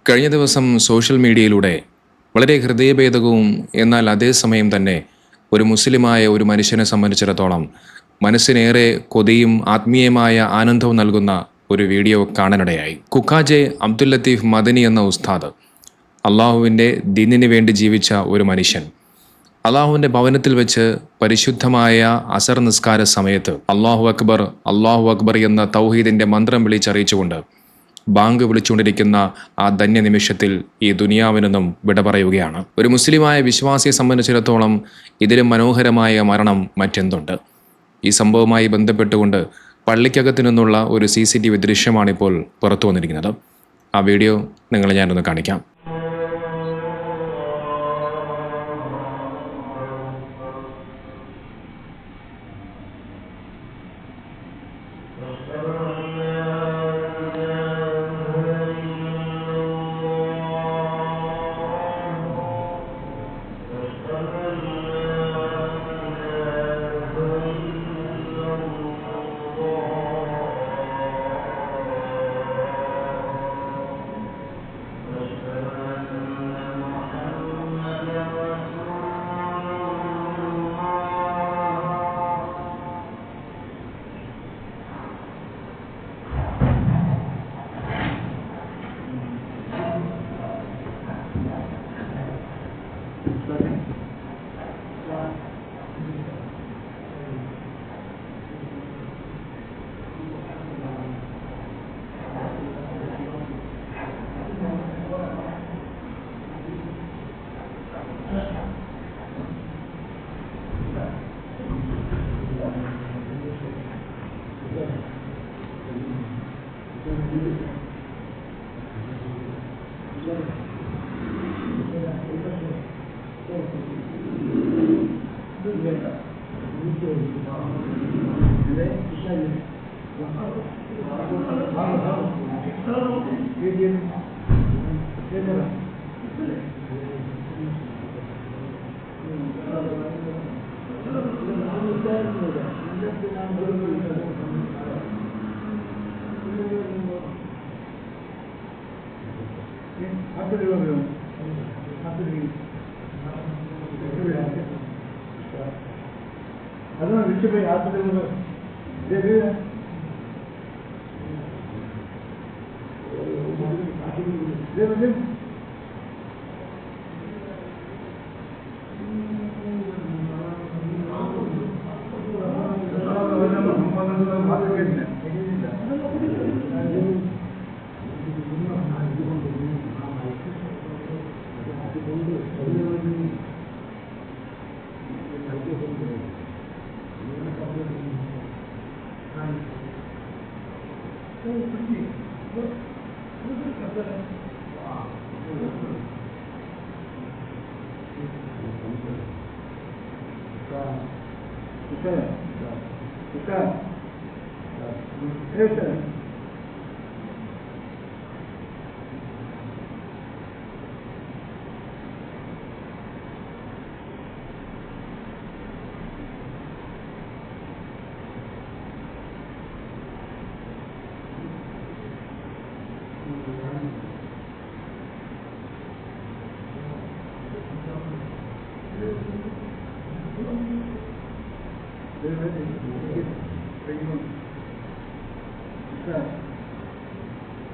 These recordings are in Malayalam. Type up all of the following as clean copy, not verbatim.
കഴിഞ്ഞ ദിവസം സോഷ്യൽ മീഡിയയിലൂടെ വളരെ ഹൃദയഭേദകവും എന്നാൽ അതേസമയം തന്നെ ഒരു മുസ്ലിമായ ഒരു മനുഷ്യനെ സംബന്ധിച്ചിടത്തോളം മനസ്സിനേറെ കൊതിയും ആത്മീയമായ ആനന്ദവും നൽകുന്ന ഒരു വീഡിയോ കാണാനിടയായി. കുക്കാജെ അബ്ദുൽ ലത്തീഫ് മദനി എന്ന ഉസ്താദ്, അള്ളാഹുവിൻ്റെ ദീനിന് വേണ്ടി ജീവിച്ച ഒരു മനുഷ്യൻ, അള്ളാഹുവിൻ്റെ ഭവനത്തിൽ വെച്ച് പരിശുദ്ധമായ അസർ നിസ്കാര സമയത്ത് അള്ളാഹു അക്ബർ എന്ന തൗഹീദിൻ്റെ മന്ത്രം വിളിച്ചറിയിച്ചുകൊണ്ട് ബാങ്ക് വിളിച്ചുകൊണ്ടിരിക്കുന്ന ആ ധന്യ നിമിഷത്തിൽ ഈ ദുനിയാവിനൊന്നും വിട പറയുകയാണ്. ഒരു മുസ്ലിമായ വിശ്വാസിയെ സംബന്ധിച്ചിടത്തോളം ഇതിലും മനോഹരമായ മരണം മറ്റെന്തുണ്ട്? ഈ സംഭവവുമായി ബന്ധപ്പെട്ടുകൊണ്ട് പള്ളിക്കകത്തു നിന്നുള്ള ഒരു CCTV ദൃശ്യമാണിപ്പോൾ പുറത്തു വന്നിരിക്കുന്നത്. ആ വീഡിയോ നിങ്ങളെ ഞാനൊന്ന് കാണിക്കാം.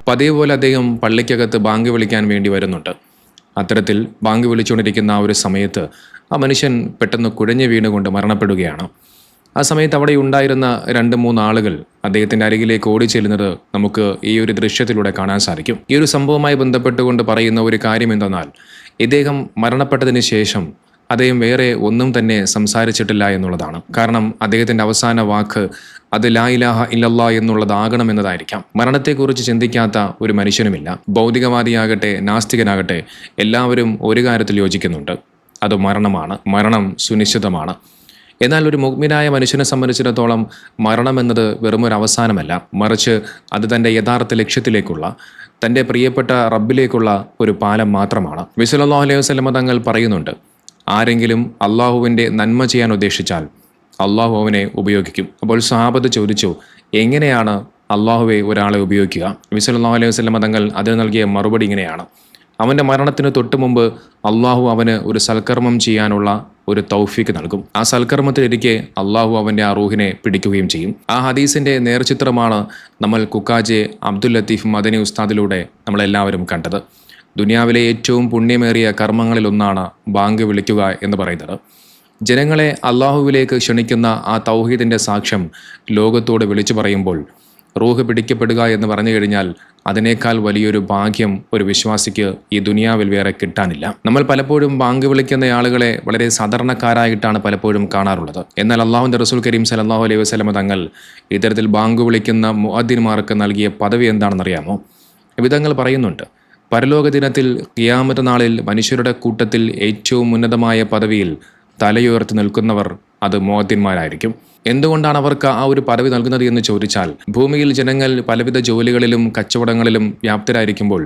പതിവ് പോലെ അദ്ദേഹം പള്ളിക്കകത്ത് ബാങ്ക് വിളിക്കാൻ വേണ്ടി വരുന്നുണ്ട്. അത്തരത്തിൽ ബാങ്ക് വിളിച്ചുകൊണ്ടിരിക്കുന്ന ആ ഒരു സമയത്ത് ആ മനുഷ്യൻ പെട്ടെന്ന് കുഴഞ്ഞു വീണുകൊണ്ട് മരണപ്പെടുകയാണ്. ആ സമയത്ത് അവിടെ ഉണ്ടായിരുന്ന 2-3 ആളുകൾ അദ്ദേഹത്തിൻ്റെ അരികിലേക്ക് ഓടിച്ചെല്ലുന്നത് നമുക്ക് ഈ ഒരു ദൃശ്യത്തിലൂടെ കാണാൻ സാധിക്കും. ഈ ഒരു സംഭവവുമായി ബന്ധപ്പെട്ടുകൊണ്ട് പറയുന്ന ഒരു കാര്യം എന്തെന്നാൽ, ഇദ്ദേഹം മരണപ്പെട്ടതിന് ശേഷം അദ്ദേഹം വേറെ ഒന്നും തന്നെ സംസാരിച്ചിട്ടില്ല എന്നുള്ളതാണ്. കാരണം അദ്ദേഹത്തിൻ്റെ അവസാന വാക്ക് അത് ലാ ഇലാഹ ഇല്ലല്ലാ എന്നുള്ളതാകണമെന്നതായിരിക്കാം. മരണത്തെക്കുറിച്ച് ചിന്തിക്കാത്ത ഒരു മനുഷ്യനുമില്ല. ഭൗതികവാദിയാകട്ടെ നാസ്തികനാകട്ടെ എല്ലാവരും ഒരു കാര്യത്തിൽ യോജിക്കുന്നുണ്ട്, അത് മരണമാണ്. മരണം സുനിശ്ചിതമാണ്. എന്നാൽ ഒരു മുഅ്മിനായ മനുഷ്യനെ സംബന്ധിച്ചിടത്തോളം മരണം എന്നത് വെറുമൊരു അവസാനമല്ല, മറിച്ച് അത് തൻ്റെ യഥാർത്ഥ ലക്ഷ്യത്തിലേക്കുള്ള, തൻ്റെ പ്രിയപ്പെട്ട റബ്ബിലേക്കുള്ള ഒരു പാലം മാത്രമാണ്. നബി സല്ലല്ലാഹു അലൈഹി വസല്ലം തങ്ങൾ പറയുന്നുണ്ട്, ആരെങ്കിലും അള്ളാഹുവിൻ്റെ നന്മ ചെയ്യാൻ ഉദ്ദേശിച്ചാൽ അള്ളാഹു അവനെ ഉപയോഗിക്കും. അപ്പോൾ സഹാബത്ത് ചോദിച്ചു, എങ്ങനെയാണ് അള്ളാഹുവെ ഒരാളെ ഉപയോഗിക്കുക. നബി സല്ലല്ലാഹു അലൈഹി വസല്ലം തങ്ങൾ അതിന് നൽകിയ മറുപടി ഇങ്ങനെയാണ്: അവൻ്റെ മരണത്തിന് തൊട്ട് മുമ്പ് അള്ളാഹു അവന് ഒരു സൽക്കർമ്മം ചെയ്യാനുള്ള ഒരു തൗഫീക്ക് നൽകും. ആ സൽക്കർമ്മത്തിലിരിക്കെ അള്ളാഹു അവൻ്റെ ആ റൂഹിനെ പിടിക്കുകയും ചെയ്യും. ആ ഹദീസിൻ്റെ നേർചിത്രമാണ് നമ്മൾ കുക്കാജെ അബ്ദുൽ ലത്തീഫ് മദനി ഉസ്താദിലൂടെ നമ്മളെല്ലാവരും കണ്ടത്. ദുനിയാവിലെ ഏറ്റവും പുണ്യമേറിയ കർമ്മങ്ങളിലൊന്നാണ് ബാങ്ക് വിളിക്കുക എന്ന് പറയുന്നത്. ജനങ്ങളെ അള്ളാഹുവിലേക്ക് ക്ഷണിക്കുന്ന ആ തൗഹീദിൻ്റെ സാക്ഷ്യം ലോകത്തോട് വിളിച്ചു പറയുമ്പോൾ റൂഹ് പിടിക്കപ്പെടുക എന്ന് പറഞ്ഞു കഴിഞ്ഞാൽ അതിനേക്കാൾ വലിയൊരു ഭാഗ്യം ഒരു വിശ്വാസിക്ക് ഈ ദുനിയാവിൽ വേറെ കിട്ടാനില്ല. നമ്മൾ പലപ്പോഴും ബാങ്ക് വിളിക്കുന്ന ആളുകളെ വളരെ സാധാരണക്കാരായിട്ടാണ് പലപ്പോഴും കാണാറുള്ളത്. എന്നാൽ അള്ളാഹുവിൻ്റെ റസൂൽ കരീം സല്ലല്ലാഹു അലൈഹി വസല്ലം തങ്ങൾ ഇത്തരത്തിൽ ബാങ്ക് വിളിക്കുന്ന മുഅദ്ദിൻമാർക്ക് നൽകിയ പദവി എന്താണെന്നറിയാമോ? വിധങ്ങൾ പറയുന്നുണ്ട്, പരലോക ദിനത്തിൽ ഖിയാമത്ത് നാളിൽ മനുഷ്യരുടെ കൂട്ടത്തിൽ ഏറ്റവും ഉന്നതമായ പദവിയിൽ തലയുയർത്തി നിൽക്കുന്നവർ അത് മുഅദ്ദിൻമാരായിരിക്കും. എന്തുകൊണ്ടാണ് അവർക്ക് ആ ഒരു പദവി നൽകുന്നത് എന്ന് ചോദിച്ചാൽ, ഭൂമിയിൽ ജനങ്ങൾ പലവിധ ജോലികളിലും കച്ചവടങ്ങളിലും വ്യാപ്തരായിരിക്കുമ്പോൾ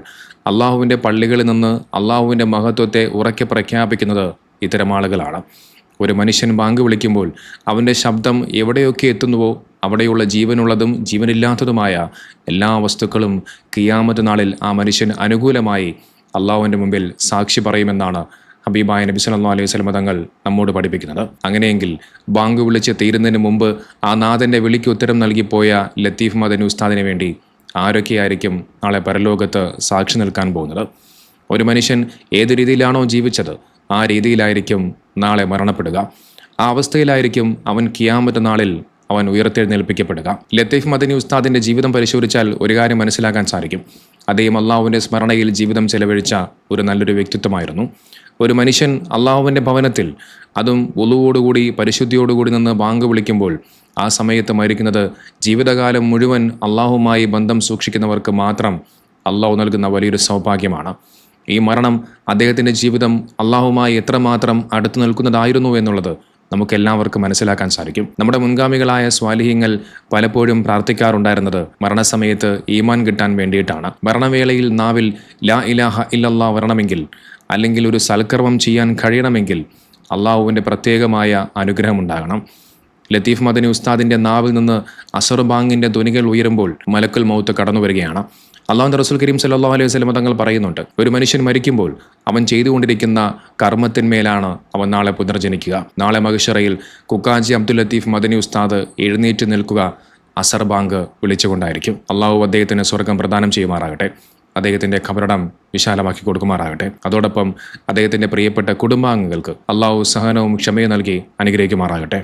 അള്ളാഹുവിൻ്റെ പള്ളികളിൽ നിന്ന് അള്ളാഹുവിൻ്റെ മഹത്വത്തെ ഉറക്കെ പ്രഖ്യാപിക്കുന്നത് ഇത്തരം ആളുകളാണ്. ഒരു മനുഷ്യൻ ബാങ്ക് വിളിക്കുമ്പോൾ അവൻ്റെ ശബ്ദം എവിടെയൊക്കെ എത്തുന്നുവോ അവിടെയുള്ള ജീവനുള്ളതും ജീവനില്ലാത്തതുമായ എല്ലാ വസ്തുക്കളും ഖിയാമത്ത് നാളിൽ ആ മനുഷ്യൻ അനുകൂലമായി അള്ളാഹുവിൻ്റെ മുമ്പിൽ സാക്ഷി പറയുമെന്നാണ് ഹബീബായ നബി സല്ലല്ലാഹു അലൈഹി വസല്ലം തങ്ങൾ നമ്മോട് പഠിപ്പിക്കുന്നത്. അങ്ങനെയെങ്കിൽ ബാങ്ക് വിളിച്ച് തീരുന്നതിന് മുമ്പ് ആ നാഥൻ്റെ വിളിക്ക് ഉത്തരം നൽകിപ്പോയ ലത്തീഫ് മദനി ഉസ്താദിന് വേണ്ടി ആരൊക്കെയായിരിക്കും നാളെ പരലോകത്ത് സാക്ഷി നിൽക്കാൻ പോകുന്നത്? ഒരു മനുഷ്യൻ ഏത് രീതിയിലാണോ ജീവിച്ചത് ആ രീതിയിലായിരിക്കും നാളെ മരണപ്പെടുക. ആ അവസ്ഥയിലായിരിക്കും അവൻ ഖിയാമത്ത് നാളിൽ അവൻ ഉയർത്തെഴുന്നേൽപ്പിക്കപ്പെടുക. ലത്തീഫ് മദനി ഉസ്താദിൻ്റെ ജീവിതം പരിശോധിച്ചാൽ ഒരു കാര്യം മനസ്സിലാക്കാൻ സാധിക്കും. അദ്ദേഹം അള്ളാഹുവിൻ്റെ സ്മരണയിൽ ജീവിതം ചെലവഴിച്ച ഒരു നല്ലൊരു വ്യക്തിത്വമായിരുന്നു. ഒരു മനുഷ്യൻ അള്ളാഹുവിൻ്റെ ഭവനത്തിൽ, അതും വുളുവോടുകൂടി പരിശുദ്ധിയോടുകൂടി നിന്ന് ബാങ്ക് വിളിക്കുമ്പോൾ ആ സമയത്ത് മരിക്കുന്നത് ജീവിതകാലം മുഴുവൻ അള്ളാഹുമായി ബന്ധം സൂക്ഷിക്കുന്നവർക്ക് മാത്രം അള്ളാഹു നൽകുന്ന വലിയൊരു സൗഭാഗ്യമാണ്. ഈ മരണം അദ്ദേഹത്തിൻ്റെ ജീവിതം അള്ളാഹുമായി എത്രമാത്രം അടുത്തു നിൽക്കുന്നതായിരുന്നു എന്നുള്ളത് നമുക്കെല്ലാവർക്കും മനസ്സിലാക്കാൻ സാധിക്കും. നമ്മുടെ മുൻഗാമികളായ സ്വാലിഹീങ്ങൾ പലപ്പോഴും പ്രാർത്ഥിക്കാറുണ്ടായിരുന്നത് മരണസമയത്ത് ഈമാൻ കിട്ടാൻ വേണ്ടിയിട്ടാണ്. മരണവേളയിൽ നാവിൽ ലാ ഇലാഹ ഇല്ലല്ലാഹ് വരണമെങ്കിൽ, അല്ലെങ്കിൽ ഒരു സൽക്കർമ്മം ചെയ്യാൻ കഴിയണമെങ്കിൽ അള്ളാഹുവിൻ്റെ പ്രത്യേകമായ അനുഗ്രഹമുണ്ടാകണം. ലത്തീഫ് മദനി ഉസ്താദിൻ്റെ നാവിൽ നിന്ന് അസർ ബാങ്കിൻ്റെ ധ്വനികൾ ഉയരുമ്പോൾ മലക്കുൽ മൗത്ത് കടന്നു വരികയാണ്. അള്ളാഹുവിൻ്റെ റസൂൽ കരീം സല്ലല്ലാഹു അലൈഹി വസല്ലം തങ്ങൾ പറയുന്നുണ്ട്, ഒരു മനുഷ്യൻ മരിക്കുമ്പോൾ അവൻ ചെയ്തുകൊണ്ടിരിക്കുന്ന കർമ്മത്തിന്മേലാണ് അവൻ നാളെ പുനർജനിക്കുക. നാളെ മഹ്ശറയിൽ കുക്കാജി അബ്ദുൽ ലത്തീഫ് മദനി ഉസ്താദ് എഴുന്നേറ്റ് നിൽക്കുക അസർ ബാങ്ക് വിളിച്ചുകൊണ്ടായിരിക്കും. അള്ളാഹു അദ്ദേഹത്തിന് സ്വർഗം പ്രദാനം ചെയ്യുമാറാകട്ടെ. അദ്ദേഹത്തിൻ്റെ ഖബറിടം വിശാലമാക്കി കൊടുക്കുമാറാകട്ടെ. അതോടൊപ്പം അദ്ദേഹത്തിൻ്റെ പ്രിയപ്പെട്ട കുടുംബാംഗങ്ങൾക്ക് അള്ളാഹു സഹനവും ക്ഷമയും നൽകി അനുഗ്രഹിക്കുമാറാകട്ടെ.